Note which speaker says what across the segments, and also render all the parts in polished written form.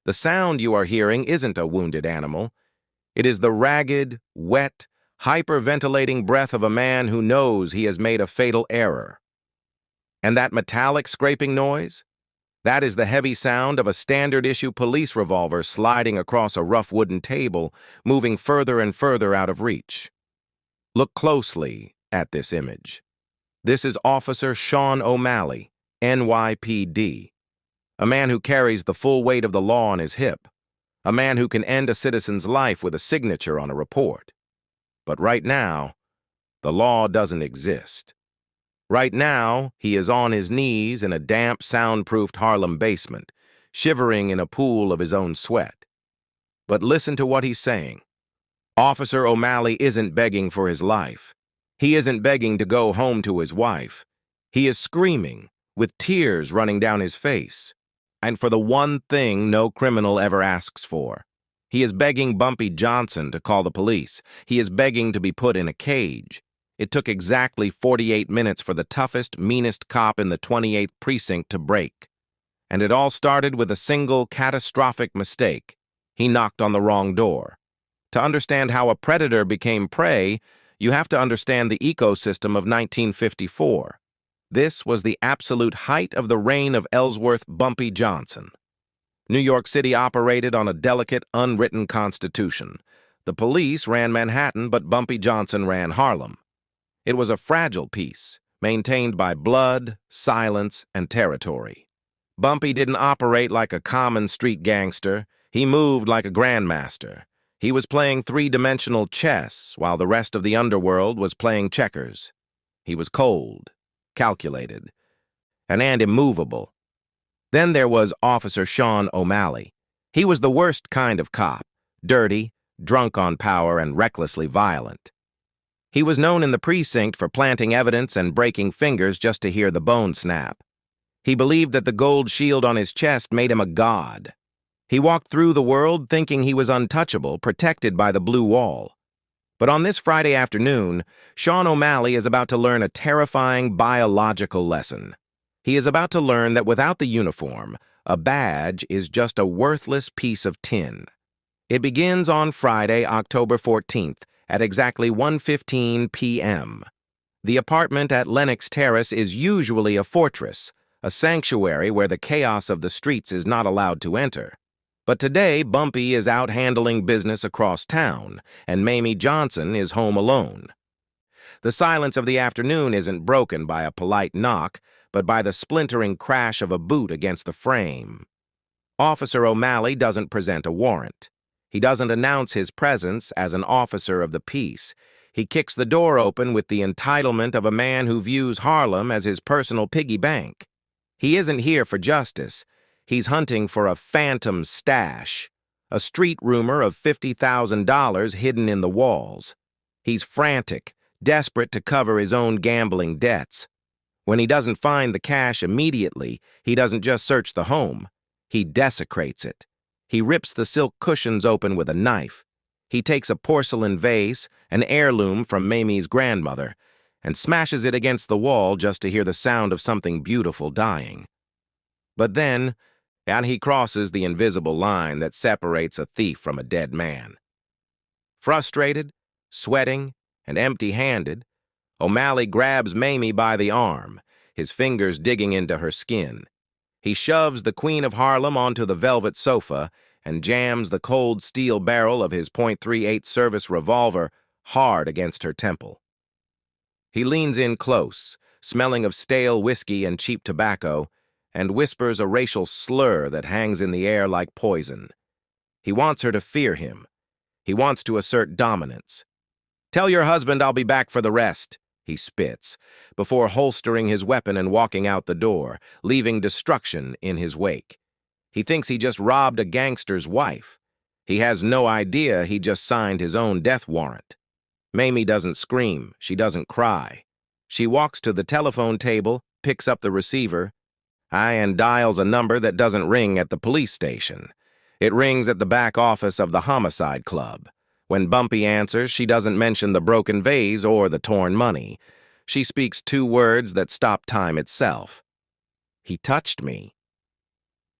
Speaker 1: The sound you are hearing isn't a wounded animal. It is the ragged, wet, hyperventilating breath of a man who knows he has made a fatal error. And that metallic scraping noise? That is the heavy sound of a standard-issue police revolver sliding across a rough wooden table, moving further and further out of reach. Look closely at this image. This is Officer Sean O'Malley, NYPD. A man who carries the full weight of the law on his hip. A man who can end a citizen's life with a signature on a report. But right now, the law doesn't exist. Right now, he is on his knees in a damp, soundproofed Harlem basement, shivering in a pool of his own sweat. But listen to what he's saying. Officer O'Malley isn't begging for his life. He isn't begging to go home to his wife. He is screaming, with tears running down his face. And for the one thing no criminal ever asks for. He is begging Bumpy Johnson to call the police. He is begging to be put in a cage. It took exactly 48 minutes for the toughest, meanest cop in the 28th precinct to break. And it all started with a single catastrophic mistake. He knocked on the wrong door. To understand how a predator became prey, you have to understand the ecosystem of 1954. This was the absolute height of the reign of Ellsworth Bumpy Johnson. New York City operated on a delicate, unwritten constitution. The police ran Manhattan, but Bumpy Johnson ran Harlem. It was a fragile peace, maintained by blood, silence, and territory. Bumpy didn't operate like a common street gangster. He moved like a grandmaster. He was playing three-dimensional chess, while the rest of the underworld was playing checkers. He was cold, calculated, and immovable. Then there was Officer Sean O'Malley. He was the worst kind of cop, dirty, drunk on power, and recklessly violent. He was known in the precinct for planting evidence and breaking fingers just to hear the bone snap. He believed that the gold shield on his chest made him a god. He walked through the world thinking he was untouchable, protected by the blue wall. But on this Friday afternoon, Sean O'Malley is about to learn a terrifying biological lesson. He is about to learn that without the uniform, a badge is just a worthless piece of tin. It begins on Friday, October 14th, at exactly 1:15 p.m. The apartment at Lenox Terrace is usually a fortress, a sanctuary where the chaos of the streets is not allowed to enter. But today, Bumpy is out handling business across town, and Mamie Johnson is home alone. The silence of the afternoon isn't broken by a polite knock, but by the splintering crash of a boot against the frame. Officer O'Malley doesn't present a warrant. He doesn't announce his presence as an officer of the peace. He kicks the door open with the entitlement of a man who views Harlem as his personal piggy bank. He isn't here for justice. He's hunting for a phantom stash, a street rumor of $50,000 hidden in the walls. He's frantic, desperate to cover his own gambling debts. When he doesn't find the cash immediately, he doesn't just search the home. He desecrates it. He rips the silk cushions open with a knife. He takes a porcelain vase, an heirloom from Mamie's grandmother, and smashes it against the wall just to hear the sound of something beautiful dying. But then, and he crosses the invisible line that separates a thief from a dead man. Frustrated, sweating, and empty-handed, O'Malley grabs Mamie by the arm, his fingers digging into her skin. He shoves the Queen of Harlem onto the velvet sofa and jams the cold steel barrel of his .38 service revolver hard against her temple. He leans in close, smelling of stale whiskey and cheap tobacco, and whispers a racial slur that hangs in the air like poison. He wants her to fear him. He wants to assert dominance. "Tell your husband I'll be back for the rest," he spits, before holstering his weapon and walking out the door, leaving destruction in his wake. He thinks he just robbed a gangster's wife. He has no idea he just signed his own death warrant. Mamie doesn't scream. She doesn't cry. She walks to the telephone table, picks up the receiver, and dials a number that doesn't ring at the police station. It rings at the back office of the homicide club. When Bumpy answers, she doesn't mention the broken vase or the torn money. She speaks two words that stop time itself. "He touched me."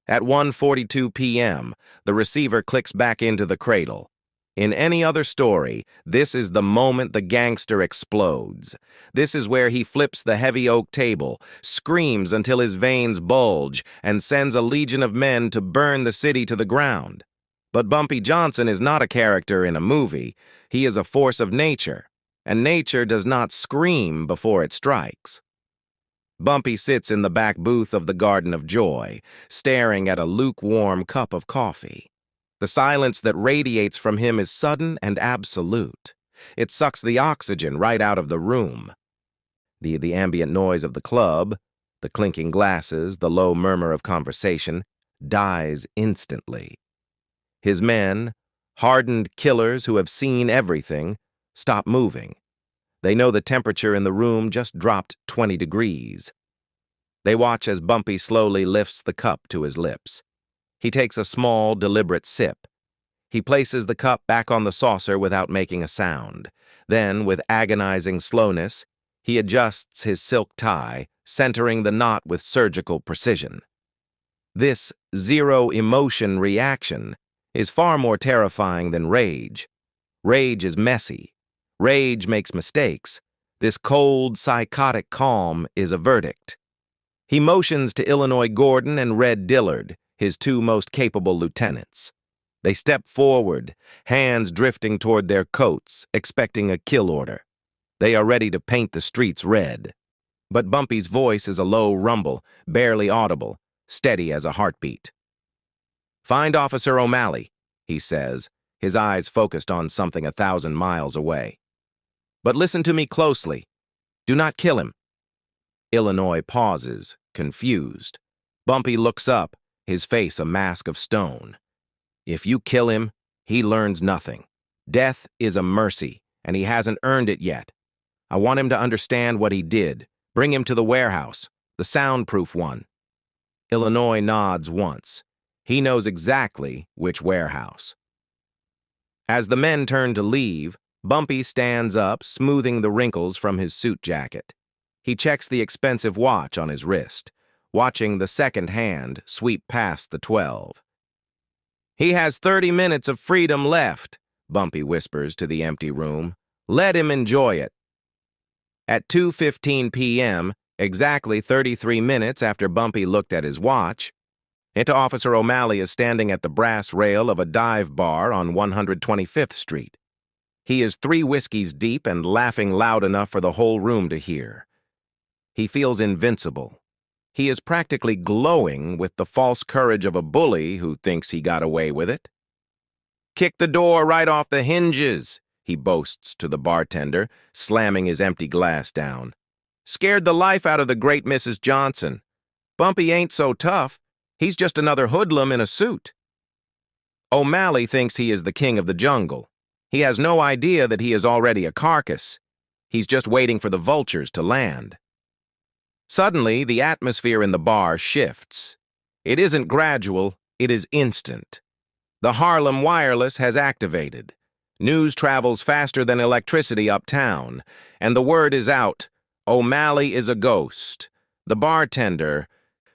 Speaker 1: At 1:42 p.m., the receiver clicks back into the cradle. In any other story, this is the moment the gangster explodes. This is where he flips the heavy oak table, screams until his veins bulge, and sends a legion of men to burn the city to the ground. But Bumpy Johnson is not a character in a movie. He is a force of nature, and nature does not scream before it strikes. Bumpy sits in the back booth of the Garden of Joy, staring at a lukewarm cup of coffee. The silence that radiates from him is sudden and absolute. It sucks the oxygen right out of the room. The ambient noise of the club, the clinking glasses, the low murmur of conversation, dies instantly. His men, hardened killers who have seen everything, stop moving. They know the temperature in the room just dropped 20 degrees. They watch as Bumpy slowly lifts the cup to his lips. He takes a small, deliberate sip. He places the cup back on the saucer without making a sound. Then, with agonizing slowness, he adjusts his silk tie, centering the knot with surgical precision. This zero-emotion reaction is far more terrifying than rage. Rage is messy. Rage makes mistakes. This cold, psychotic calm is a verdict. He motions to Illinois Gordon and Red Dillard, his two most capable lieutenants. They step forward, hands drifting toward their coats, expecting a kill order. They are ready to paint the streets red. But Bumpy's voice is a low rumble, barely audible, steady as a heartbeat. "Find Officer O'Malley," he says, his eyes focused on something 1,000 miles away. "But listen to me closely. Do not kill him." Illinois pauses, confused. Bumpy looks up, his face a mask of stone. If you kill him, he learns nothing. Death is a mercy, and he hasn't earned it yet. I want him to understand what he did. Bring him to the warehouse, the soundproof one. Illinois nods once. He knows exactly which warehouse. As the men turn to leave, Bumpy stands up, smoothing the wrinkles from his suit jacket. He checks the expensive watch on his wrist, watching the second hand sweep past the 12. "He has 30 minutes of freedom left," Bumpy whispers to the empty room. "Let him enjoy it." At 2:15 p.m., exactly 33 minutes after Bumpy looked at his watch, Officer O'Malley is standing at the brass rail of a dive bar on 125th Street. He is 3 whiskeys deep and laughing loud enough for the whole room to hear. He feels invincible. He is practically glowing with the false courage of a bully who thinks he got away with it. "Kick the door right off the hinges," he boasts to the bartender, slamming his empty glass down. "Scared the life out of the great Mrs. Johnson. Bumpy ain't so tough. He's just another hoodlum in a suit." O'Malley thinks he is the king of the jungle. He has no idea that he is already a carcass. He's just waiting for the vultures to land. Suddenly, the atmosphere in the bar shifts. It isn't gradual, it is instant. The Harlem wireless has activated. News travels faster than electricity uptown, and the word is out. O'Malley is a ghost. The bartender,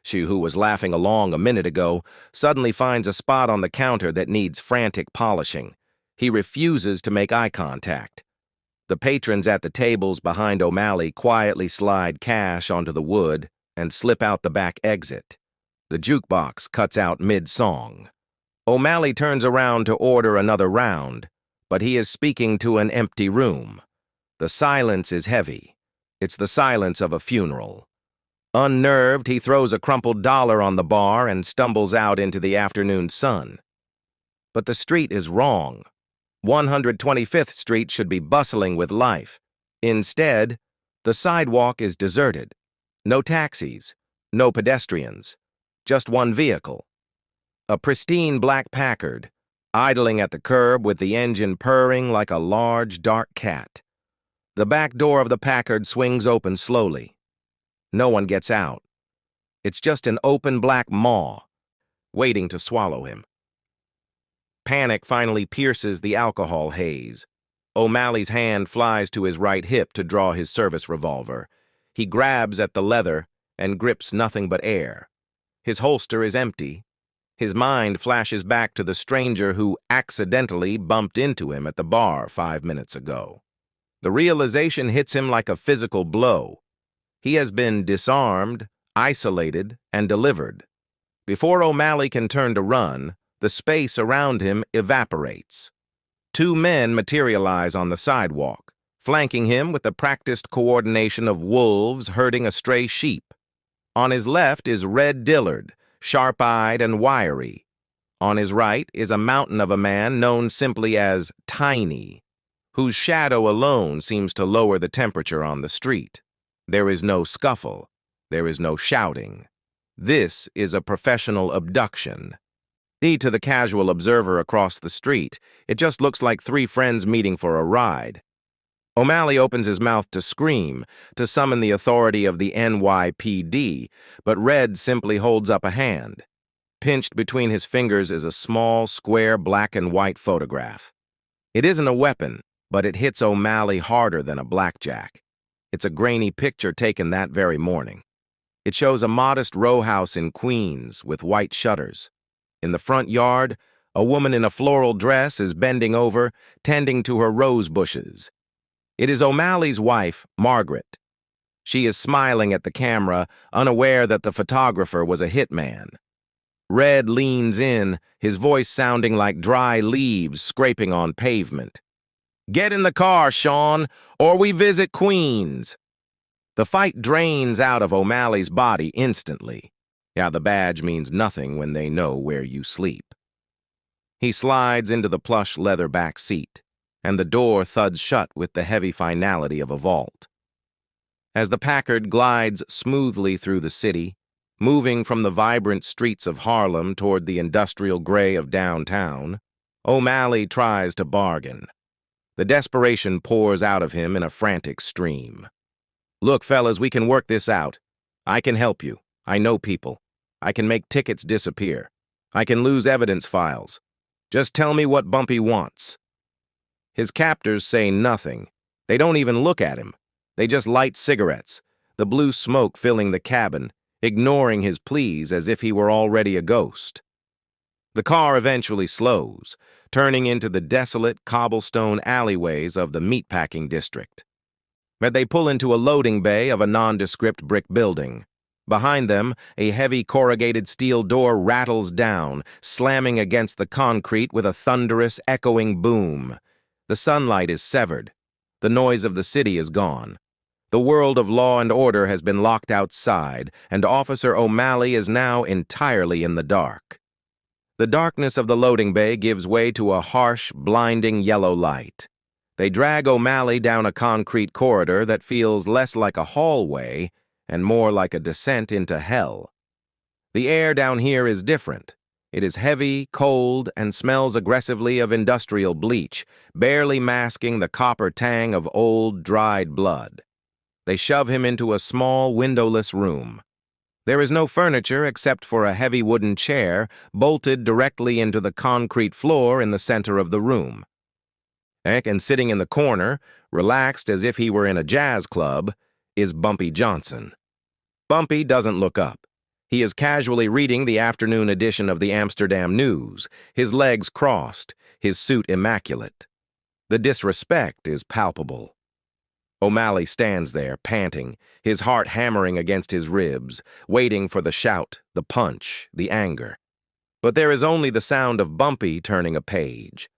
Speaker 1: she who was laughing along a minute ago, suddenly finds a spot on the counter that needs frantic polishing. He refuses to make eye contact. The patrons at the tables behind O'Malley quietly slide cash onto the wood and slip out the back exit. The jukebox cuts out mid-song. O'Malley turns around to order another round, but he is speaking to an empty room. The silence is heavy. It's the silence of a funeral. Unnerved, he throws a crumpled dollar on the bar and stumbles out into the afternoon sun. But the street is wrong. 125th Street should be bustling with life. Instead, the sidewalk is deserted. No taxis, no pedestrians, just one vehicle. A pristine black Packard, idling at the curb with the engine purring like a large, dark cat. The back door of the Packard swings open slowly. No one gets out. It's just an open black maw, waiting to swallow him. Panic finally pierces the alcohol haze. O'Malley's hand flies to his right hip to draw his service revolver. He grabs at the leather and grips nothing but air. His holster is empty, His mind flashes back to the stranger who accidentally bumped into him at the bar 5 minutes ago. The realization hits him like a physical blow. He has been disarmed, isolated, and delivered. Before O'Malley can turn to run, the space around him evaporates. Two men materialize on the sidewalk, flanking him with the practiced coordination of wolves herding a stray sheep. On his left is Red Dillard, sharp-eyed and wiry. On his right is a mountain of a man known simply as Tiny, whose shadow alone seems to lower the temperature on the street. There is no scuffle. There is no shouting. This is a professional abduction. To the casual observer across the street, it just looks like three friends meeting for a ride. O'Malley opens his mouth to scream, to summon the authority of the NYPD, but Red simply holds up a hand. Pinched between his fingers is a small, square black and white photograph. It isn't a weapon, but it hits O'Malley harder than a blackjack. It's a grainy picture taken that very morning. It shows a modest row house in Queens with white shutters. In the front yard, a woman in a floral dress is bending over, tending to her rose bushes. It is O'Malley's wife, Margaret. She is smiling at the camera, unaware that the photographer was a hitman. Red leans in, his voice sounding like dry leaves scraping on pavement. "Get in the car, Sean, or we visit Queens." The fight drains out of O'Malley's body instantly. Yeah, the badge means nothing when they know where you sleep. He slides into the plush leather back seat, and the door thuds shut with the heavy finality of a vault. As the Packard glides smoothly through the city, moving from the vibrant streets of Harlem toward the industrial gray of downtown, O'Malley tries to bargain. The desperation pours out of him in a frantic stream. "Look, fellas, we can work this out. I can help you. I know people. I can make tickets disappear. I can lose evidence files. Just tell me what Bumpy wants." His captors say nothing. They don't even look at him. They just light cigarettes, the blue smoke filling the cabin, ignoring his pleas as if he were already a ghost. The car eventually slows, turning into the desolate cobblestone alleyways of the meatpacking district. But they pull into a loading bay of a nondescript brick building. Behind them, a heavy corrugated steel door rattles down, slamming against the concrete with a thunderous, echoing boom. The sunlight is severed. The noise of the city is gone. The world of law and order has been locked outside, and Officer O'Malley is now entirely in the dark. The darkness of the loading bay gives way to a harsh, blinding yellow light. They drag O'Malley down a concrete corridor that feels less like a hallway and more like a descent into hell. The air down here is different. It is heavy, cold, and smells aggressively of industrial bleach, barely masking the copper tang of old, dried blood. They shove him into a small, windowless room. There is no furniture except for a heavy wooden chair bolted directly into the concrete floor in the center of the room. And sitting in the corner, relaxed as if he were in a jazz club, is Bumpy Johnson. Bumpy doesn't look up. He is casually reading the afternoon edition of the Amsterdam News, his legs crossed, his suit immaculate. The disrespect is palpable. O'Malley stands there, panting, his heart hammering against his ribs, waiting for the shout, the punch, the anger. But there is only the sound of Bumpy turning a page.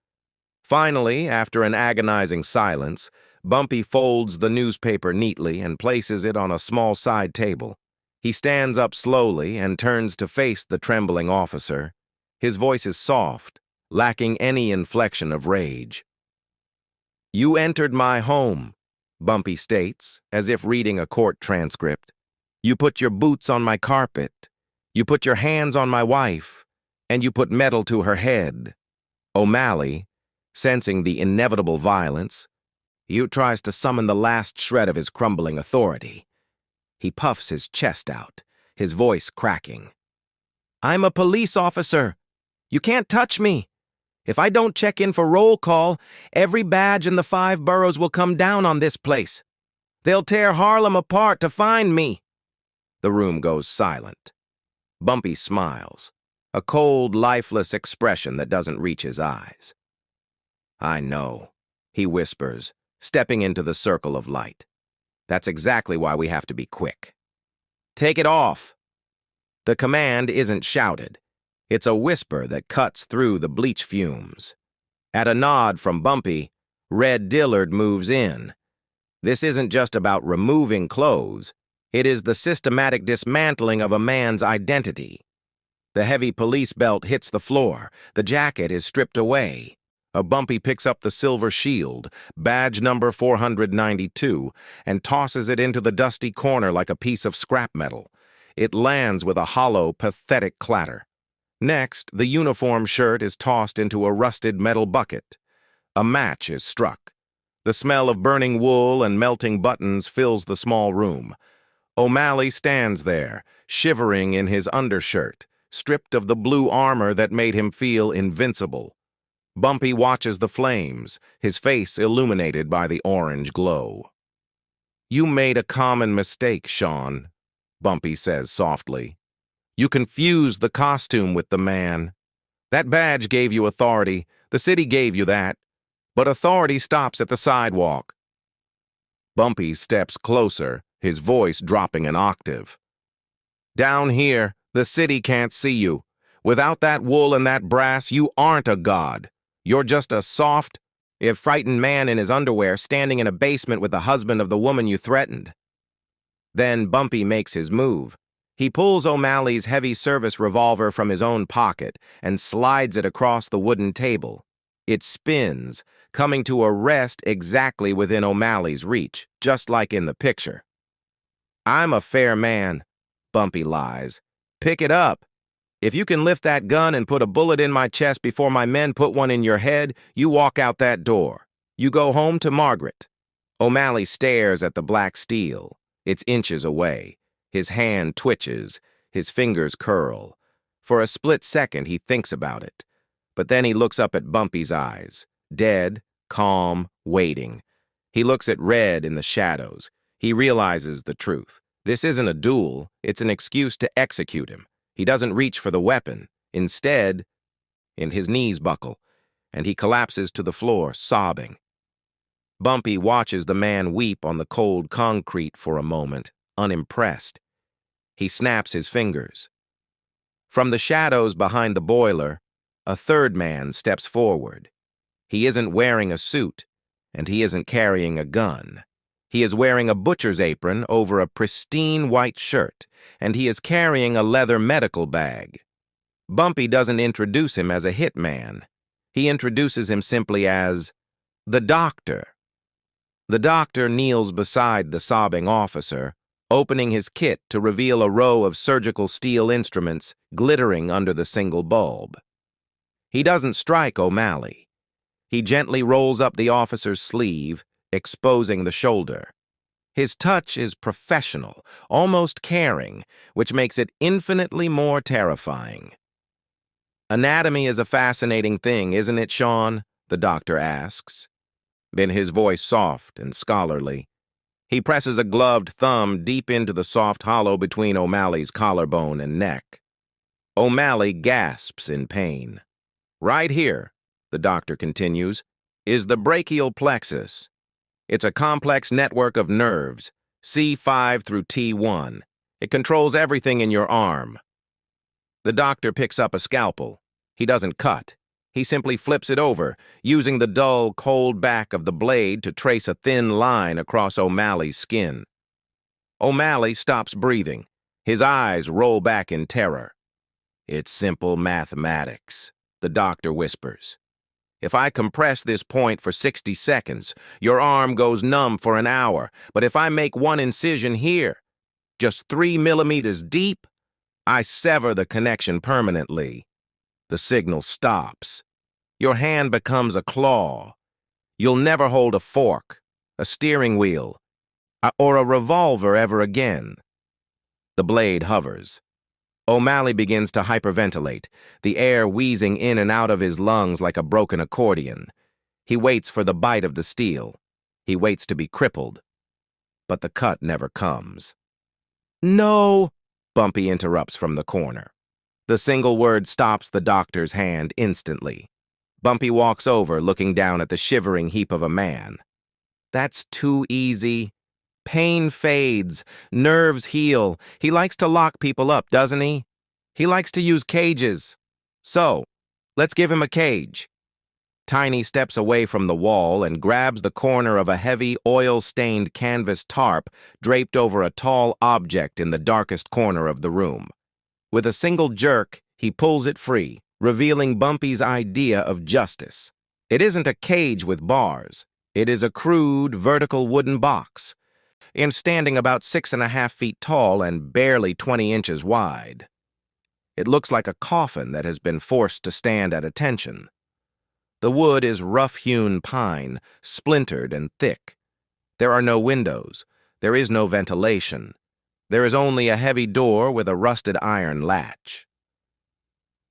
Speaker 1: Finally, after an agonizing silence, Bumpy folds the newspaper neatly and places it on a small side table. He stands up slowly and turns to face the trembling officer. His voice is soft, lacking any inflection of rage. "You entered my home," Bumpy states, as if reading a court transcript. "You put your boots on my carpet. You put your hands on my wife, and you put metal to her head." O'Malley, sensing the inevitable violence, he tries to summon the last shred of his crumbling authority. He puffs his chest out, his voice cracking. "I'm a police officer. You can't touch me. If I don't check in for roll call, every badge in the 5 boroughs will come down on this place. They'll tear Harlem apart to find me." The room goes silent. Bumpy smiles, a cold, lifeless expression that doesn't reach his eyes. "I know," he whispers, stepping into the circle of light. "That's exactly why we have to be quick." "Take it off!" The command isn't shouted. It's a whisper that cuts through the bleach fumes. At a nod from Bumpy, Red Dillard moves in. This isn't just about removing clothes. It is the systematic dismantling of a man's identity. The heavy police belt hits the floor. The jacket is stripped away. Bumpy picks up the silver shield, badge number 492, and tosses it into the dusty corner like a piece of scrap metal. It lands with a hollow, pathetic clatter. Next, the uniform shirt is tossed into a rusted metal bucket. A match is struck. The smell of burning wool and melting buttons fills the small room. O'Malley stands there, shivering in his undershirt, stripped of the blue armor that made him feel invincible. Bumpy watches the flames, his face illuminated by the orange glow. "You made a common mistake, Sean," Bumpy says softly. "You confused the costume with the man. That badge gave you authority, the city gave you that, but authority stops at the sidewalk." Bumpy steps closer, his voice dropping an octave. "Down here, the city can't see you. Without that wool and that brass, you aren't a god. You're just a soft, if frightened man in his underwear standing in a basement with the husband of the woman you threatened." Then Bumpy makes his move. He pulls O'Malley's heavy service revolver from his own pocket and slides it across the wooden table. It spins, coming to a rest exactly within O'Malley's reach, just like in the picture. "I'm a fair man," Bumpy lies. "Pick it up. If you can lift that gun and put a bullet in my chest before my men put one in your head, you walk out that door. You go home to Margaret." O'Malley stares at the black steel. It's inches away. His hand twitches. His fingers curl. For a split second, he thinks about it. But then he looks up at Bumpy's eyes. Dead, calm, waiting. He looks at Red in the shadows. He realizes the truth. This isn't a duel. It's an excuse to execute him. He doesn't reach for the weapon. Instead, his knees buckle, and he collapses to the floor, sobbing. Bumpy watches the man weep on the cold concrete for a moment, unimpressed. He snaps his fingers. From the shadows behind the boiler, a third man steps forward. He isn't wearing a suit, and he isn't carrying a gun. He is wearing a butcher's apron over a pristine white shirt, and he is carrying a leather medical bag. Bumpy doesn't introduce him as a hitman. He introduces him simply as the doctor. The doctor kneels beside the sobbing officer, opening his kit to reveal a row of surgical steel instruments glittering under the single bulb. He doesn't strike O'Malley. He gently rolls up the officer's sleeve, exposing the shoulder. His touch is professional, almost caring, which makes it infinitely more terrifying. "Anatomy is a fascinating thing, isn't it, Sean?" the doctor asks. Then his voice soft and scholarly. He presses a gloved thumb deep into the soft hollow between O'Malley's collarbone and neck. O'Malley gasps in pain. "Right here," the doctor continues, "is the brachial plexus. It's a complex network of nerves, C5 through T1. It controls everything in your arm." The doctor picks up a scalpel. He doesn't cut. He simply flips it over, using the dull, cold back of the blade to trace a thin line across O'Malley's skin. O'Malley stops breathing. His eyes roll back in terror. "It's simple mathematics," the doctor whispers. "If I compress this point for 60 seconds, your arm goes numb for an hour. But if I make one incision here, just 3 millimeters deep, I sever the connection permanently. The signal stops. Your hand becomes a claw. You'll never hold a fork, a steering wheel, or a revolver ever again." The blade hovers. O'Malley begins to hyperventilate, the air wheezing in and out of his lungs like a broken accordion. He waits for the bite of the steel. He waits to be crippled. But the cut never comes. "No," Bumpy interrupts from the corner. The single word stops the doctor's hand instantly. Bumpy walks over, looking down at the shivering heap of a man. That's too easy. Pain fades, nerves heal. He likes to lock people up, doesn't he? He likes to use cages. So, let's give him a cage. Tiny steps away from the wall and grabs the corner of a heavy, oil-stained canvas tarp draped over a tall object in the darkest corner of the room. With a single jerk, he pulls it free, revealing Bumpy's idea of justice. It isn't a cage with bars. It is a crude, vertical wooden box, and standing about 6.5 feet tall and barely 20 inches wide. It looks like a coffin that has been forced to stand at attention. The wood is rough-hewn pine, splintered and thick. There are no windows. There is no ventilation. There is only a heavy door with a rusted iron latch.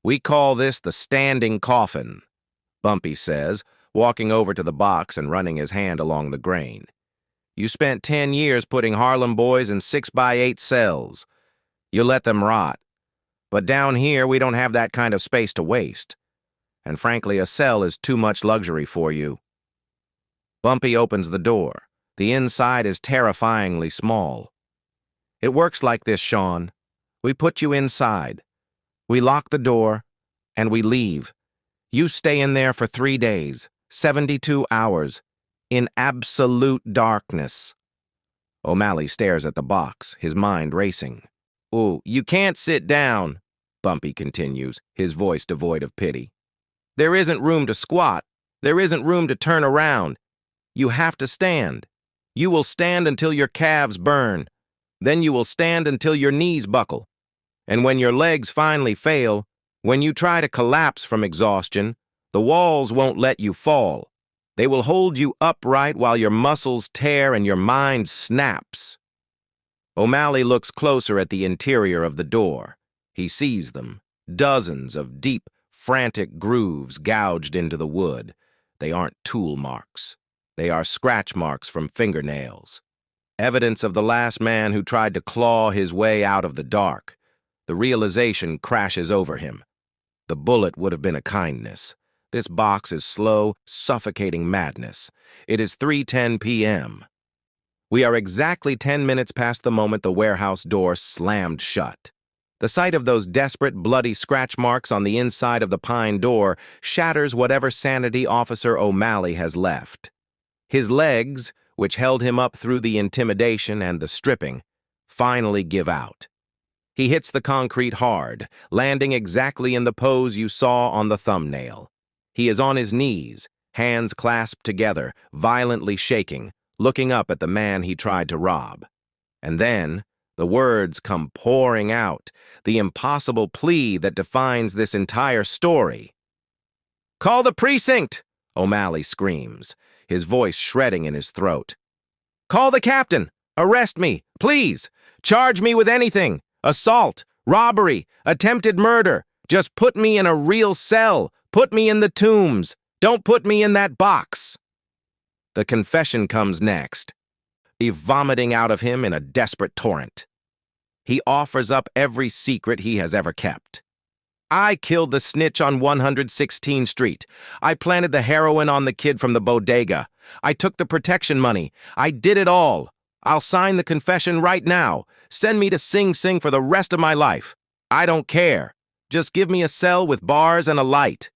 Speaker 1: We call this the standing coffin, Bumpy says, walking over to the box and running his hand along the grain. You spent 10 years putting Harlem boys in 6x8 cells. You let them rot. But down here, we don't have that kind of space to waste. And frankly, a cell is too much luxury for you. Bumpy opens the door. The inside is terrifyingly small. It works like this, Sean. We put you inside. We lock the door, and we leave. You stay in there for 3 days, 72 hours, in absolute darkness. O'Malley stares at the box, his mind racing. "Ooh, you can't sit down," Bumpy continues, his voice devoid of pity. "There isn't room to squat. There isn't room to turn around. You have to stand. You will stand until your calves burn. Then you will stand until your knees buckle. And when your legs finally fail, when you try to collapse from exhaustion, the walls won't let you fall. They will hold you upright while your muscles tear and your mind snaps." O'Malley looks closer at the interior of the door. He sees them, dozens of deep, frantic grooves gouged into the wood. They aren't tool marks. They are scratch marks from fingernails. Evidence of the last man who tried to claw his way out of the dark. The realization crashes over him. The bullet would have been a kindness. This box is slow, suffocating madness. It is 3:10 p.m. We are exactly 10 minutes past the moment the warehouse door slammed shut. The sight of those desperate, bloody scratch marks on the inside of the pine door shatters whatever sanity Officer O'Malley has left. His legs, which held him up through the intimidation and the stripping, finally give out. He hits the concrete hard, landing exactly in the pose you saw on the thumbnail. He is on his knees, hands clasped together, violently shaking, looking up at the man he tried to rob. And then, the words come pouring out, the impossible plea that defines this entire story. "Call the precinct!" O'Malley screams, his voice shredding in his throat. "Call the captain! Arrest me, please! Charge me with anything! Assault, robbery, attempted murder! Just put me in a real cell! Put me in the tombs! Don't put me in that box!" The confession comes next, vomiting out of him in a desperate torrent. He offers up every secret he has ever kept. "I killed the snitch on 116th Street. I planted the heroin on the kid from the bodega. I took the protection money. I did it all. I'll sign the confession right now. Send me to Sing Sing for the rest of my life. I don't care. Just give me a cell with bars and a light."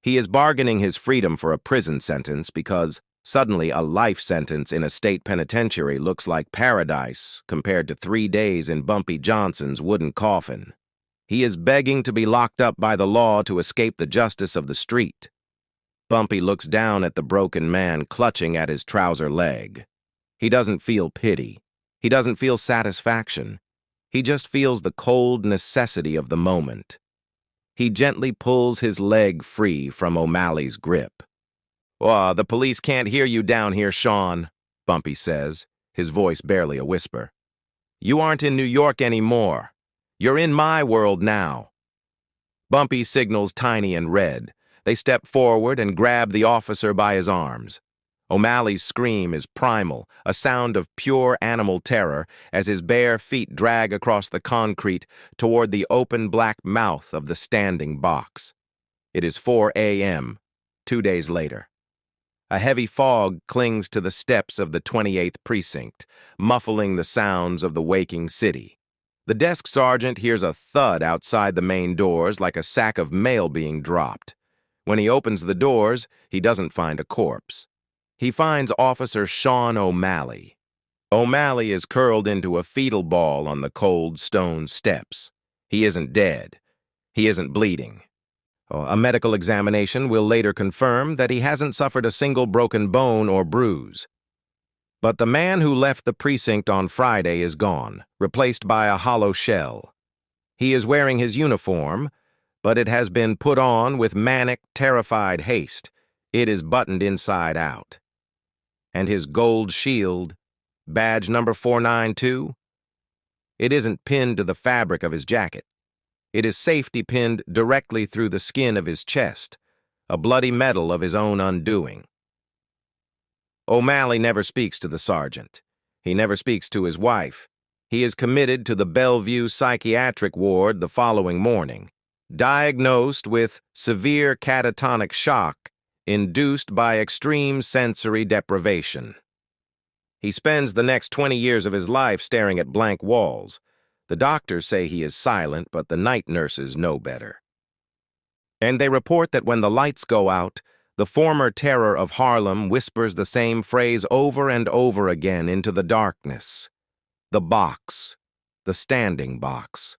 Speaker 1: He is bargaining his freedom for a prison sentence because suddenly a life sentence in a state penitentiary looks like paradise compared to 3 days in Bumpy Johnson's wooden coffin. He is begging to be locked up by the law to escape the justice of the street. Bumpy looks down at the broken man clutching at his trouser leg. He doesn't feel pity. He doesn't feel satisfaction. He just feels the cold necessity of the moment. He gently pulls his leg free from O'Malley's grip. "The police can't hear you down here, Sean," Bumpy says, his voice barely a whisper. "You aren't in New York anymore. You're in my world now." Bumpy signals Tiny and Red. They step forward and grab the officer by his arms. O'Malley's scream is primal, a sound of pure animal terror as his bare feet drag across the concrete toward the open black mouth of the standing box. It is 4 a.m., 2 days later. A heavy fog clings to the steps of the 28th precinct, muffling the sounds of the waking city. The desk sergeant hears a thud outside the main doors like a sack of mail being dropped. When he opens the doors, he doesn't find a corpse. He finds Officer Sean O'Malley. O'Malley is curled into a fetal ball on the cold stone steps. He isn't dead. He isn't bleeding. A medical examination will later confirm that he hasn't suffered a single broken bone or bruise. But the man who left the precinct on Friday is gone, replaced by a hollow shell. He is wearing his uniform, but it has been put on with manic, terrified haste. It is buttoned inside out. And his gold shield, badge number 492, it isn't pinned to the fabric of his jacket. It is safety pinned directly through the skin of his chest, a bloody medal of his own undoing. O'Malley never speaks to the sergeant. He never speaks to his wife. He is committed to the Bellevue psychiatric ward the following morning, diagnosed with severe catatonic shock induced by extreme sensory deprivation. He spends the next 20 years of his life staring at blank walls. The doctors say he is silent, but the night nurses know better. And they report that when the lights go out, the former terror of Harlem whispers the same phrase over and over again into the darkness. The box. The standing box.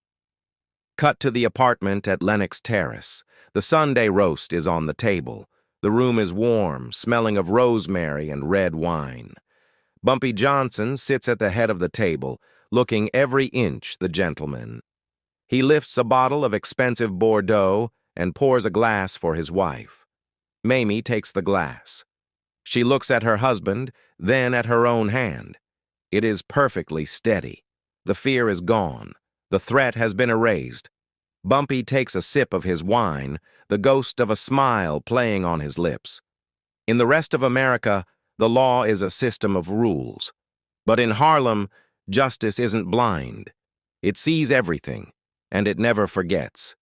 Speaker 1: Cut to the apartment at Lenox Terrace. The Sunday roast is on the table. The room is warm, smelling of rosemary and red wine. Bumpy Johnson sits at the head of the table, looking every inch the gentleman. He lifts a bottle of expensive Bordeaux and pours a glass for his wife. Mamie takes the glass. She looks at her husband, then at her own hand. It is perfectly steady. The fear is gone. The threat has been erased. Bumpy takes a sip of his wine, the ghost of a smile playing on his lips. In the rest of America, the law is a system of rules. But in Harlem, justice isn't blind. It sees everything, and it never forgets.